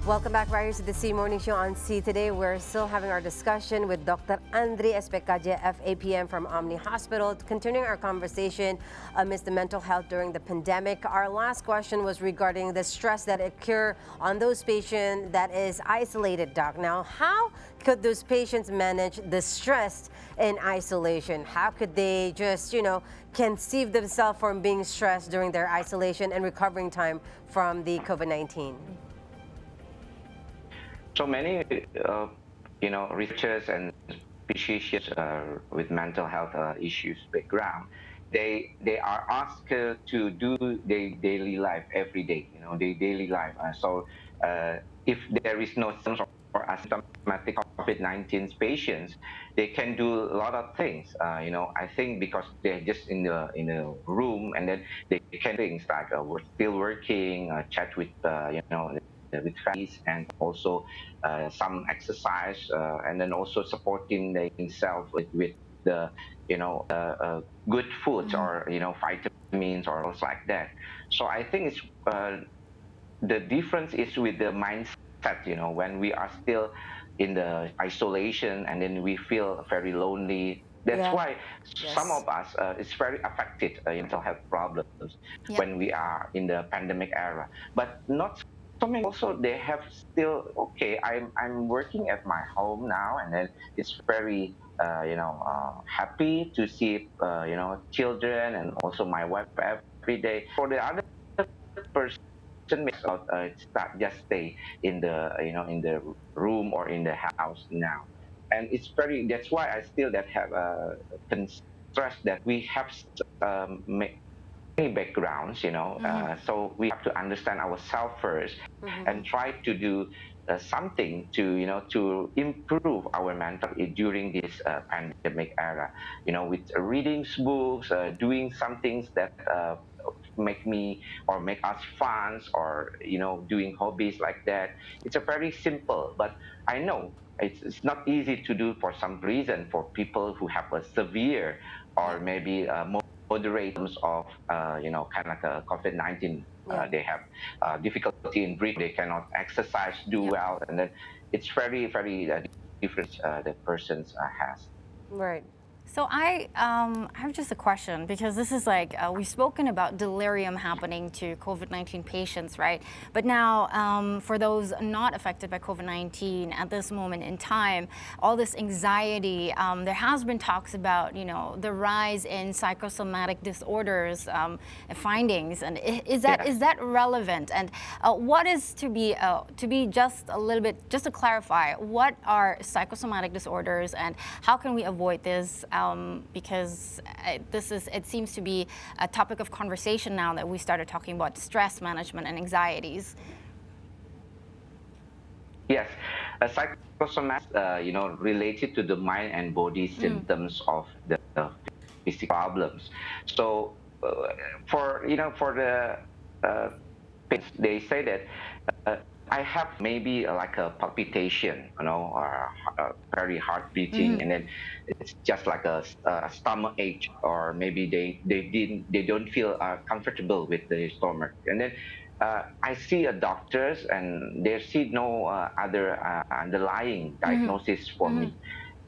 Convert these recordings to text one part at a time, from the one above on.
Welcome back, riders, to the C Morning Show on C. Today, we're still having our discussion with Dr. Andri Espekaje, FAPM from OMNI Hospital, continuing our conversation amidst the mental health during the pandemic. Our last question was regarding the stress that occur on those patients that is isolated, Doc. Now, how could those patients manage the stress in isolation? How could they just, conceive themselves from being stressed during their isolation and recovering time from the COVID-19? So many, researchers and physicians with mental health issues background, they are asked to do their daily life every day, their daily life. If there is no symptoms or asymptomatic COVID-19 patients, they can do a lot of things. I think because they're just in the room, and then they can do things like we're still working, chat with with families, and also some exercise, and then also supporting themselves with the good foods, or vitamins or things like that. So I think it's the difference is with the mindset. When we are still in the isolation, and then we feel very lonely. That's why some of us is very affected mental health problems when we are in the pandemic era. But not so many also, they have still, okay, I'm working at my home now, and then it's very happy to see children and also my wife every day. For the other person, makes out just stay in the in the room or in the house now. And it's very, that's why I still that have stress that we have many backgrounds, so we have to understand ourselves first, and try to do something to to improve our mental during this pandemic era, with reading books, doing some things that make me or make us fun, or doing hobbies like that. It's a very simple, but I know it's not easy to do for some reason, for people who have a severe or maybe moderate terms of kind of like a COVID-19. They have difficulty in breathing, they cannot exercise, do well, and then it's very, very different the persons has. Right. So I have just a question, because this is like, we've spoken about delirium happening to COVID-19 patients, right? But now for those not affected by COVID-19 at this moment in time, all this anxiety, there has been talks about, the rise in psychosomatic disorders findings. And is that relevant? And what is to be just a little bit, just to clarify, what are psychosomatic disorders and how can we avoid this? Because it seems to be a topic of conversation now that we started talking about stress management and anxieties. Yes, psychosomatic, related to the mind and body symptoms of the physical problems. So for the they say that I have maybe like a palpitation, or very heart beating, and then it's just like a stomach ache, or maybe they don't feel comfortable with the stomach, and then I see a doctors, and they see no other underlying diagnosis for me.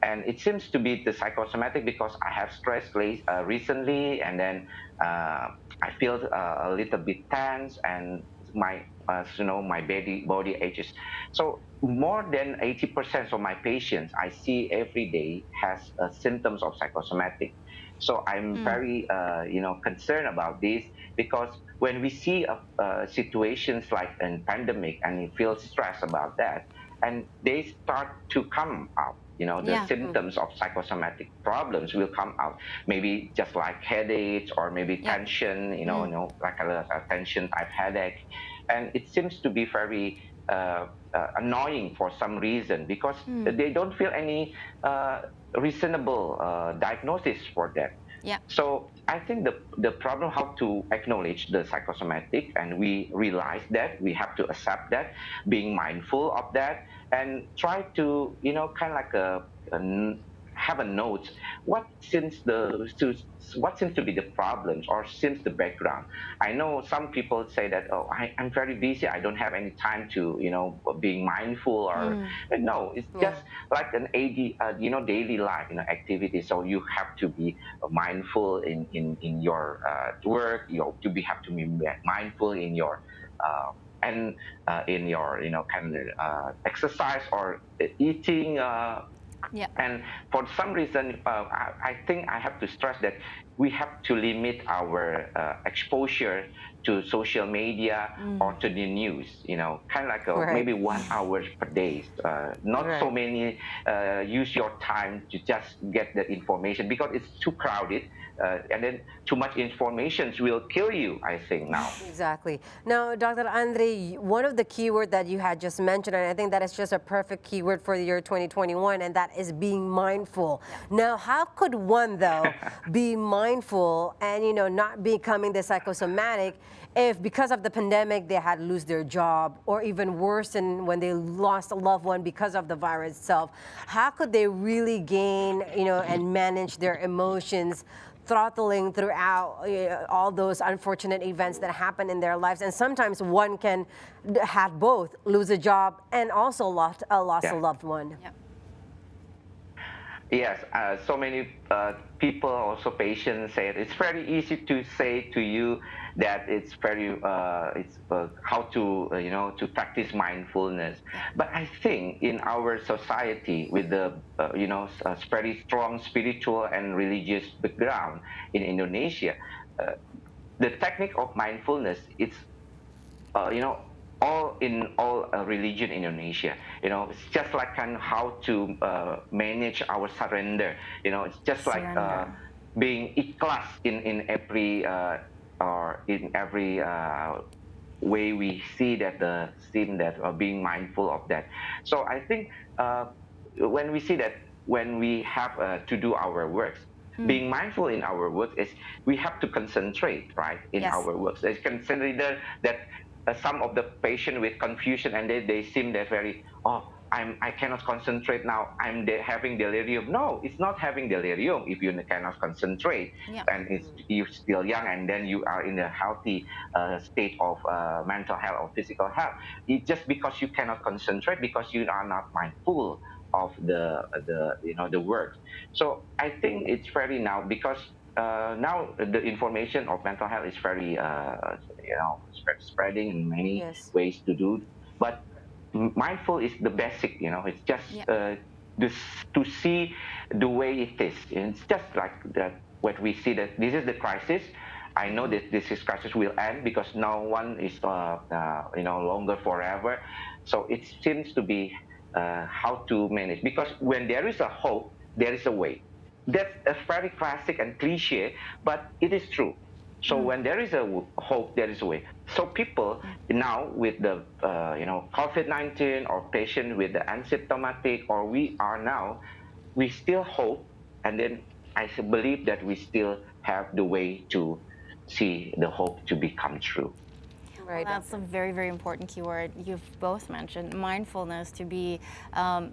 And it seems to be the psychosomatic, because I have stress recently, and then I feel a little bit tense, and my my body aches. So more than 80% of my patients I see every day has symptoms of psychosomatic. So I'm very concerned about this, because when we see situations like in pandemic, and you feel stressed about that, and they start to come out, the symptoms of psychosomatic problems will come out, maybe just like headaches, or maybe tension, like a tension type headache. And it seems to be very annoying for some reason, because they don't feel any reasonable diagnosis for that. So I think the problem, how to acknowledge the psychosomatic, and we realize that we have to accept that, being mindful of that, and try to kind of like have a note what seems the to, what seems to be the problems or seems the background. I know some people say that, oh, I'm very busy, I don't have any time to, being mindful, or but no, it's Yeah. just like an daily life, activity. So you have to be mindful in your work. Have to be mindful in your and in your kind of exercise or eating. Yeah. And for some reason, I think I have to stress that we have to limit our exposure to social media or to the news. Kind of like Right. maybe 1 hour per day. Not so Right. many. Use your time to just get the information because it's too crowded, and then too much information will kill you, I think now. Exactly. Now, Dr. Andre, one of the keyword that you had just mentioned, and I think that is just a perfect keyword for the year 2021, and that is being mindful. Yeah. Now, how could one, though, be mindful and, not becoming the psychosomatic if because of the pandemic they had to lose their job, or even worse, and when they lost a loved one because of the virus itself? How could they really gain, and manage their emotions, throttling throughout all those unfortunate events that happen in their lives? And sometimes one can have both, lose a job and also lost a Yeah. loved one. Yeah. Yes, so many people, also patients, say it's very easy to say to you that it's very it's how to to practice mindfulness. Yeah. But I think in our society with the very strong spiritual and religious background in Indonesia, uh, the technique of mindfulness, it's all in all religion in Indonesia. It's just like kind of how to manage our surrender. It's just like Surrender. being ikhlas in every or in every way we see that the sin that being mindful of that. So I think when we see that when we have to do our works, being mindful in our work is we have to concentrate, right, in Yes. our works. They consider that some of the patient with confusion, and they seem that very, I cannot concentrate now, having delirium. No, it's not having delirium if you cannot concentrate, Yeah. and you're still young, and then you are in a healthy state of mental health or physical health. It's just because you cannot concentrate because you are not mindful of the work. So I think it's very now because now the information of mental health is very spreading in many Yes. ways to do. But mindful is the basic. It's just Yeah. this to see the way it is. And it's just like that. What we see that this is the crisis. I know that this crisis will end because no one is longer forever. So it seems to be how to manage, because when there is a hope, there is a way. That's a very classic and cliche, but it is true. So when there is a hope, there is a way. So people now with the COVID-19 or patient with the asymptomatic, or we are now, we still hope, and then I believe that we still have the way to see the hope to become true. Well, Right. that's a very, very important keyword you've both mentioned, mindfulness, to be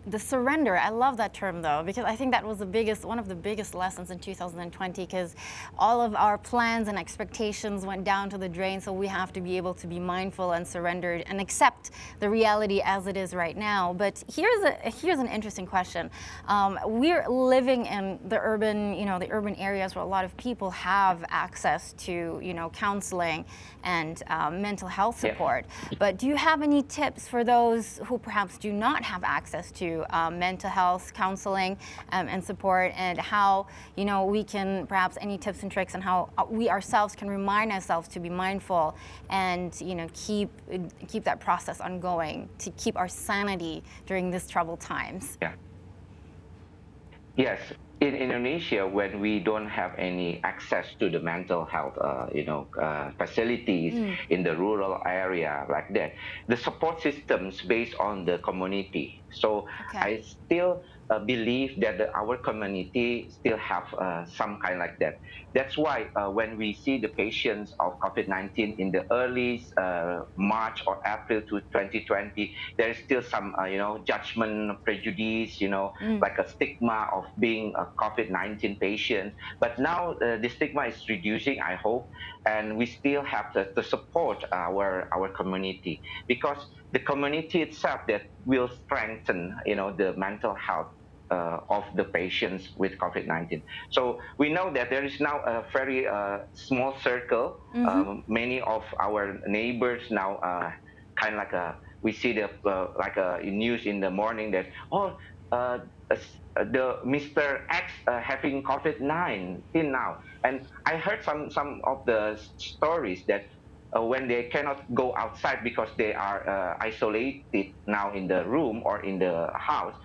the surrender. I love that term, though, because I think that was one of the biggest lessons in 2020, because all of our plans and expectations went down to the drain. So we have to be able to be mindful and surrendered and accept the reality as it is right now. But here's an interesting question. We're living in the urban areas where a lot of people have access to, counseling and mental health support. Yeah. But do you have any tips for those who perhaps do not have access to mental health counseling and support, and how we can, perhaps any tips and tricks on how we ourselves can remind ourselves to be mindful and keep that process ongoing to keep our sanity during these troubled times? Yeah. Yes, in Indonesia, when we don't have any access to the mental health, facilities in the rural area like that, the support systems based on the community. So Okay. I still believe that our community still have some kind like that. That's why when we see the patients of COVID-19 in the early March or April to 2020, there is still some, judgment, prejudice, like a stigma of being a COVID-19 patient. But now the stigma is reducing, I hope, and we still have to support our community, because the community itself that will strengthen, the mental health of the patients with COVID-19. So we know that there is now a very small circle. Many of our neighbors now kind of like we see the like a news in the morning that uh, the Mr. X having COVID-19 now, and I heard some of the stories that when they cannot go outside because they are isolated now in the room or in the house,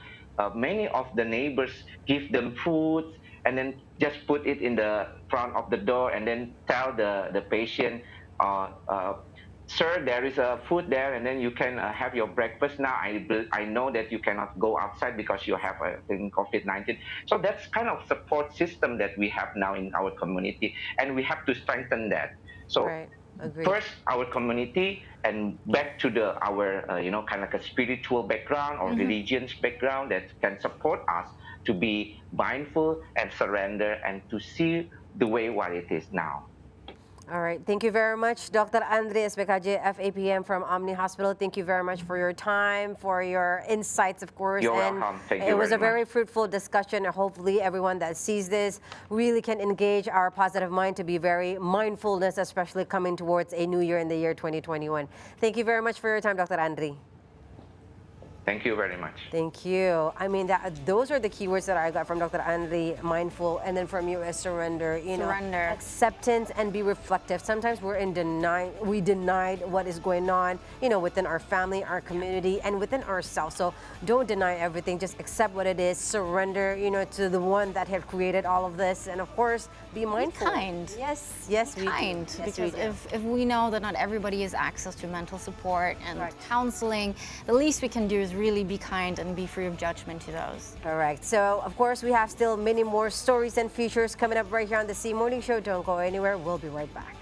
many of the neighbors give them food and then just put it in the front of the door and then tell the patient, sir, there is a food there, and then you can have your breakfast now. I know that you cannot go outside because you have COVID-19. So that's kind of support system that we have now in our community, and we have to strengthen that. So Right. Agreed. first our community, and back to our kind of like a spiritual background or religious background that can support us to be mindful and surrender and to see the way what it is now. All right. Thank you very much, Dr. Andre Espekaje, FAPM from OMNI Hospital. Thank you very much for your time, for your insights, of course. You're and welcome. Thank you it was very a very much. fruitful discussion. And hopefully everyone that sees this really can engage our positive mind to be very mindfulness, especially coming towards a new year in the year 2021. Thank you very much for your time, Dr. Andre. Thank you very much. Thank you. I mean, those are the keywords that I got from Dr. Andre, mindful, and then from you is surrender, Surrender. acceptance, and be reflective. Sometimes we denied what is going on, within our family, our community, and within ourselves. So don't deny everything. Just accept what it is. Surrender, to the one that have created all of this. And of course, be mindful. Be kind. Yes, we Kind, do. Yes, because we do. if we know that not everybody has access to mental support and Right. counseling, the least we can do is really be kind and be free of judgment to those. Correct. So, of course, we have still many more stories and features coming up right here on the C Morning Show. Don't go anywhere. We'll be right back.